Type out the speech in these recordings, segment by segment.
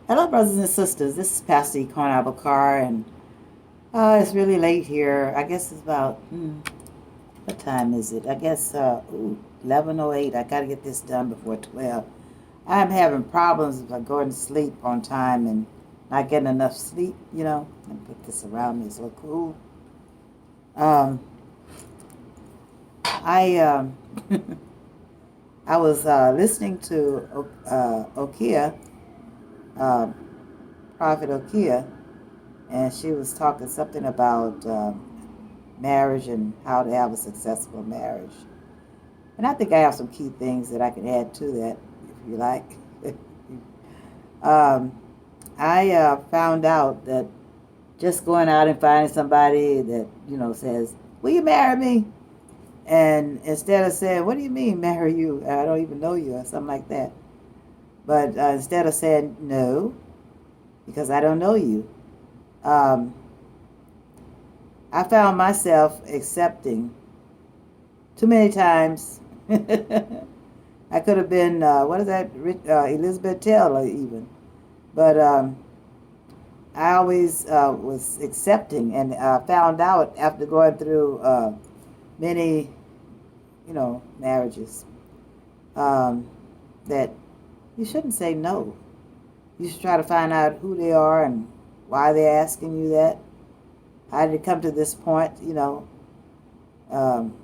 Hello, brothers and sisters. This is Pastor Econ Abakar, and it's really late here. I guess it's about what time is it? I guess 11:08. I got to get this done before 12. I'm having problems with going to sleep on time and not getting enough sleep. Let me put this around me. It's so cool. Um, I I was listening to Okia, uh, Prophet Okia, and she was talking something about marriage and how to have a successful marriage. And I think I have some key things that I can add to that, if you like. um, I found out that just going out and finding somebody that says, "Will you marry me?" and instead of saying, "What do you mean marry you? I don't even know you," or something like that, but instead of saying no because I don't know you, um, I found myself accepting too many times. I could have been what is that, Elizabeth Taylor even, but I always was accepting, and found out after going through many, marriages, um, that you shouldn't say no. You should try to find out who they are and why they're asking you that. How did it come to this point? Um,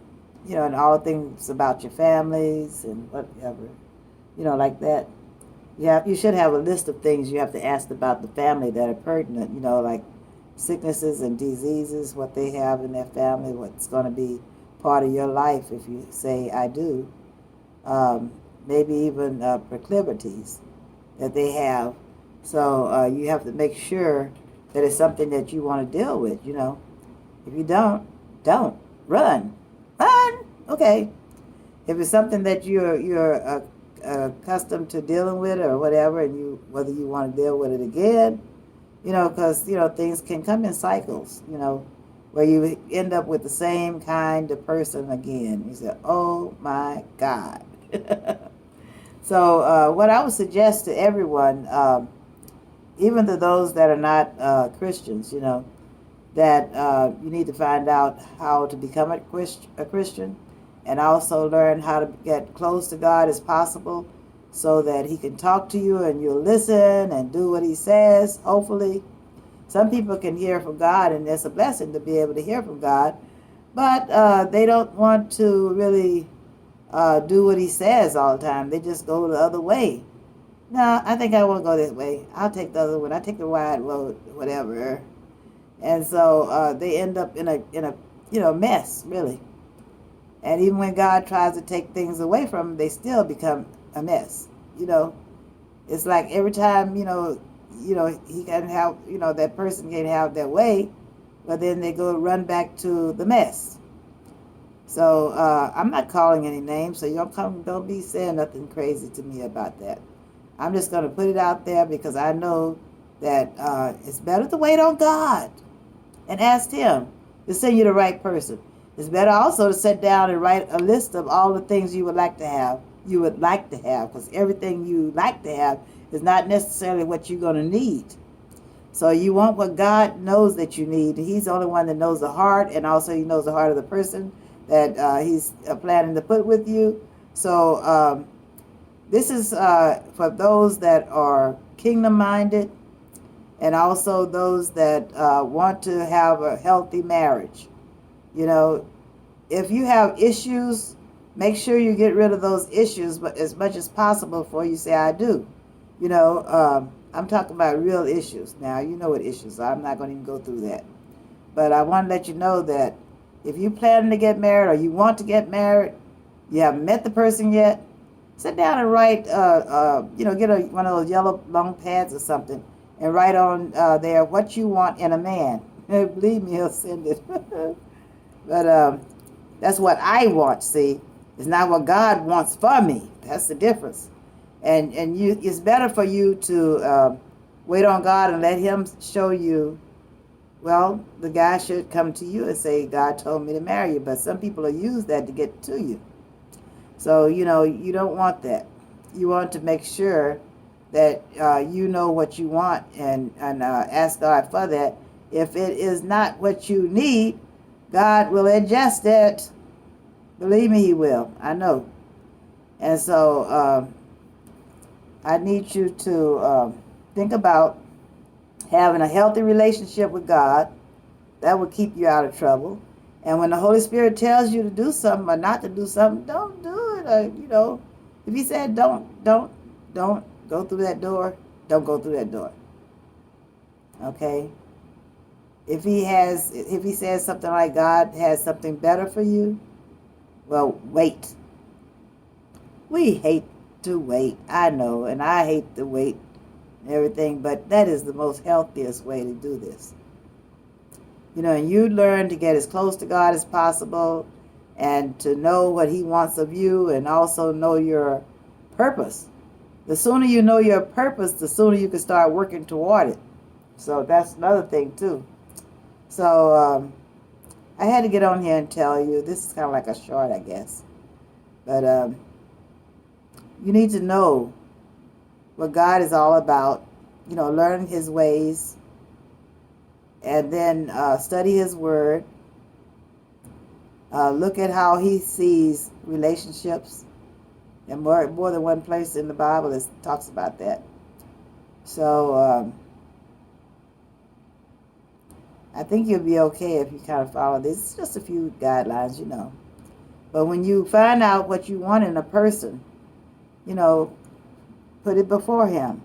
and all the things about your families and whatever, like that. You should have a list of things you have to ask about the family that are pertinent, like sicknesses and diseases, what they have in their family, what's going to be part of your life if you say, I do. Um, Maybe even proclivities that they have. So you have to make sure that it's something that you want to deal with. If you don't. Run. Run! Okay. If it's something that you're accustomed to dealing with or whatever, and whether you want to deal with it again, because things can come in cycles, where you end up with the same kind of person again. You say, "Oh my God." So what I would suggest to everyone, even to those that are not Christians, that you need to find out how to become a Christian, and also learn how to get close to God as possible so that He can talk to you and you'll listen and do what He says, hopefully. Some people can hear from God, and it's a blessing to be able to hear from God, but they don't want to really do what He says all the time. They just go the other way. No, I think I won't go this way. I'll take the other one. I take the wide road, whatever. And so they end up in a mess, really. And even when God tries to take things away from them, they still become a mess. You know, it's like every time He can have that person can have their way, but then they go run back to the mess. So I'm not calling any names, so don't be saying nothing crazy to me about that. I'm just going to put it out there because I know that it's better to wait on God and ask Him to send you the right person. It's better also to sit down and write a list of all the things you would like to have. Because everything you like to have is not necessarily what you're going to need. So you want what God knows that you need. He's the only one that knows the heart, and also He knows the heart of the person that He's planning to put with you. So this is for those that are kingdom minded, and also those that want to have a healthy marriage. You know, if you have issues, make sure you get rid of those issues, but as much as possible before you say I do. I'm talking about real issues. Now, you know what issues are. I'm not going to even go through that. But I want to let you know that if you're planning to get married or you want to get married, you haven't met the person yet, sit down and write, get one of those yellow long pads or something and write on there what you want in a man. Believe me, He'll send it. But that's what I want, see. It's not what God wants for me. That's the difference. And it's better for you to wait on God and let Him show you. Well, the guy should come to you and say, God told me to marry you. But some people will use that to get to you. So, you don't want that. You want to make sure that you know what you want, and ask God for that. If it is not what you need, God will adjust it. Believe me, He will. I know. And so I need you to think about having a healthy relationship with God. That will keep you out of trouble. And when the Holy Spirit tells you to do something or not to do something, don't do it. If He said don't go through that door, don't go through that door. Okay? If He says something like God has something better for you, well, wait. We hate to wait. I know, and I hate to wait and everything, but that is the most healthiest way to do this. And you learn to get as close to God as possible and to know what He wants of you and also know your purpose. The sooner you know your purpose, the sooner you can start working toward it. So that's another thing too. So I had to get on here and tell you, this is kind of like a short, I guess. But you need to know what God is all about, learn His ways, and then study His Word. Look at how He sees relationships. And more than one place in the Bible talks about that. So I think you'll be okay if you kind of follow this. It's just a few guidelines, But when you find out what you want in a person, put it before Him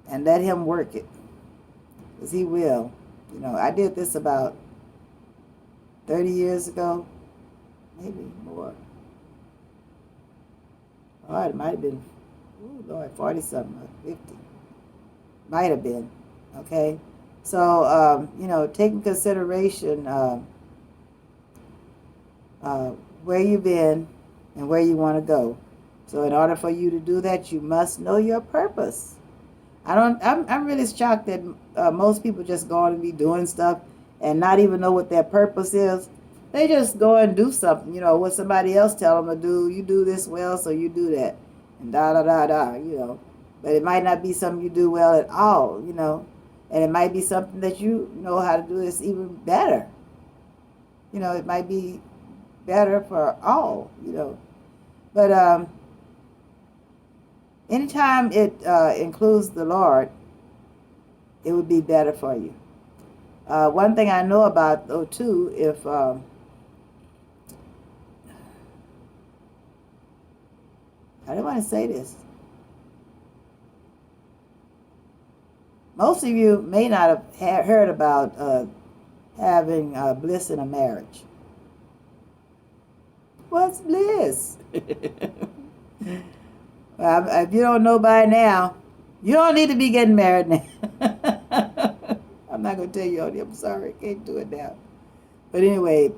and let Him work it. Because He will. I did this about 30 years ago, maybe more. Oh, it might have been, 40-something, 50. Might have been, okay? So, take in consideration where you've been and where you want to go. So in order for you to do that, you must know your purpose. I'm really shocked that most people just go on and be doing stuff and not even know what their purpose is. They just go and do something, what somebody else tell them to do. You do this well, so you do that. And da-da-da-da, But it might not be something you do well at all, And it might be something that you know how to do this even better. It might be better for all, But anytime it includes the Lord, it would be better for you. One thing I know about, though, too, if I didn't want to say this. Most of you may not have heard about having bliss in a marriage. What's bliss? Well, if you don't know by now, you don't need to be getting married now. I'm not going to tell you all that. I'm sorry. I can't do it now. But anyway,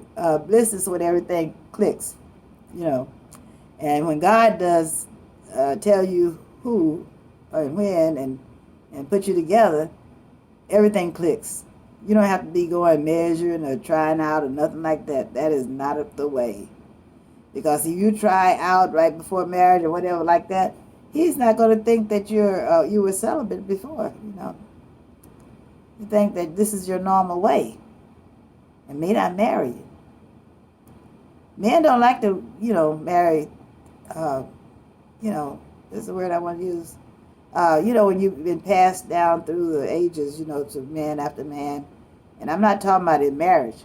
bliss is when everything clicks, And when God does tell you who and when and put you together, everything clicks. You don't have to be going measuring or trying out or nothing like that. That is not the way. Because if you try out right before marriage or whatever like that, He's not going to think that you were celibate before, You think that this is your normal way and may not marry you. Men don't like to, marry, this is the word I want to use. When you've been passed down through the ages, to man after man. And I'm not talking about in marriage.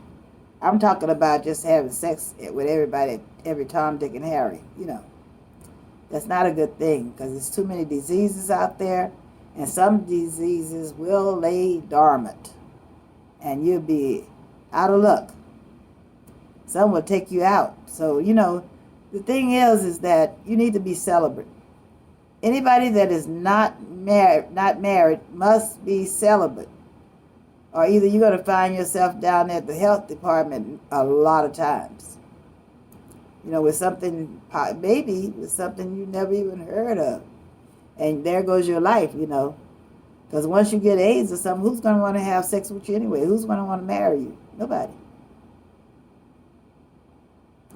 I'm talking about just having sex with everybody, every Tom, Dick, and Harry, That's not a good thing because there's too many diseases out there, and some diseases will lay dormant, and you'll be out of luck. Some will take you out. So, the thing is that you need to be celibate. Anybody that is not married must be celibate. Or either you're going to find yourself down at the health department a lot of times. With something, maybe with something you never even heard of. And there goes your life, Because once you get AIDS or something, who's going to want to have sex with you anyway? Who's going to want to marry you? Nobody.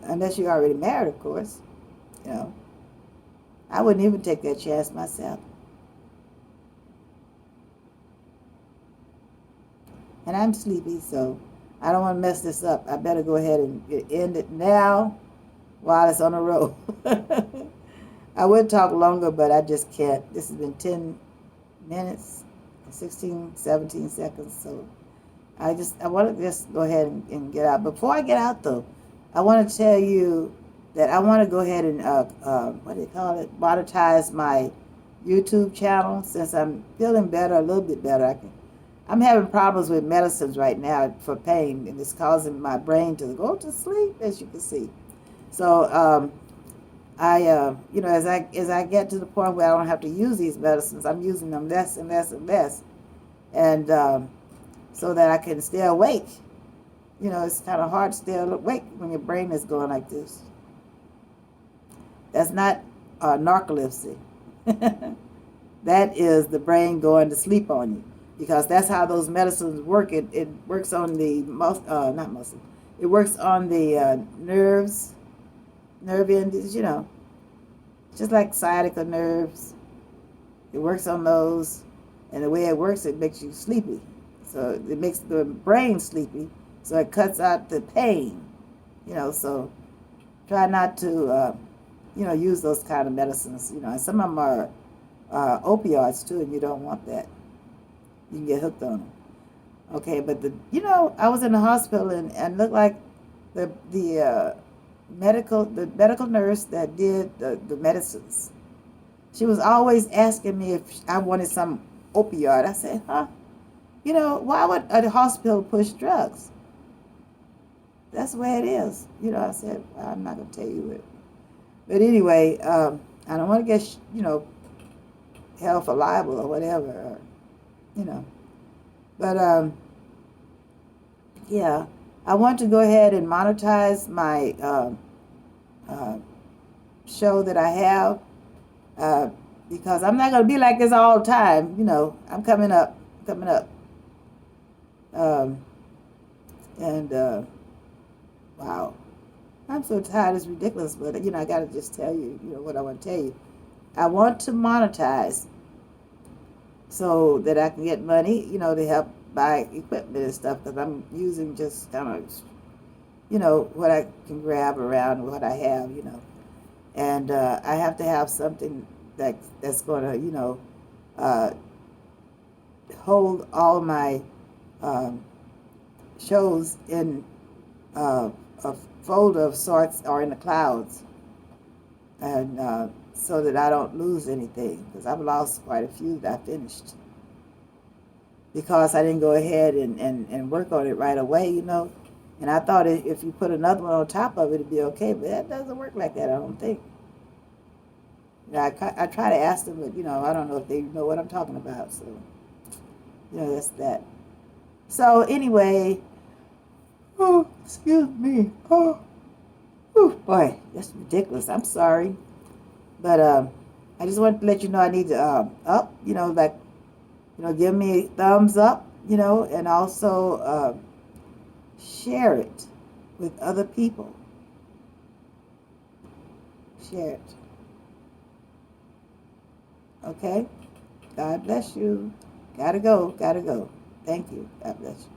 Unless you're already married, of course, I wouldn't even take that chance myself. And I'm sleepy, so I don't want to mess this up. I better go ahead and end it now while it's on the road. I would talk longer, but I just can't. This has been 10 minutes, 16, 17 seconds. So I want to just go ahead and get out. Before I get out, though, I want to tell you that I want to go ahead and, what do you call it, monetize my YouTube channel since I'm feeling better, a little bit better. I'm having problems with medicines right now for pain, and it's causing my brain to go to sleep, as you can see. So as I get to the point where I don't have to use these medicines, I'm using them less and less and less, and so that I can stay awake. It's kind of hard to stay awake when your brain is going like this. That's not narcolepsy. That is the brain going to sleep on you, because that's how those medicines work. It works on the not muscle. It works on the nerve endings. Just like sciatica nerves. It works on those, and the way it works, it makes you sleepy. So it makes the brain sleepy. So it cuts out the pain. So try not to use those kind of medicines. And some of them are opioids too, and you don't want that. You can get hooked on them. Okay, but I was in the hospital and looked like the medical nurse that did the medicines. She was always asking me if I wanted some opioid. I said, huh? Why would a hospital push drugs? That's the way it is. I said, I'm not going to tell you it. But anyway, I don't want to get, held for liable or whatever, But, yeah, I want to go ahead and monetize my show that I have, because I'm not going to be like this all the time. I'm coming up. And wow, I'm so tired. It's ridiculous, but I got to just tell you, what I want to tell you. I want to monetize so that I can get money, to help buy equipment and stuff, because I'm using just kind of, what I can grab around what I have, and I have to have something that's going to, hold all my shows in a folder of sorts or in the clouds, and so that I don't lose anything, because I've lost quite a few that I finished because I didn't go ahead and work on it right away, and I thought if you put another one on top of it, it'd be okay, but that doesn't work like that, I don't think. I try to ask them, but I don't know if they know what I'm talking about, so that's that. So anyway, oh, excuse me, oh, whew, boy, that's ridiculous. I'm sorry. But I just wanted to let you know I need to up, give me a thumbs up, and also share it with other people. Share it. Okay? God bless you. Gotta go. Thank you. God bless you.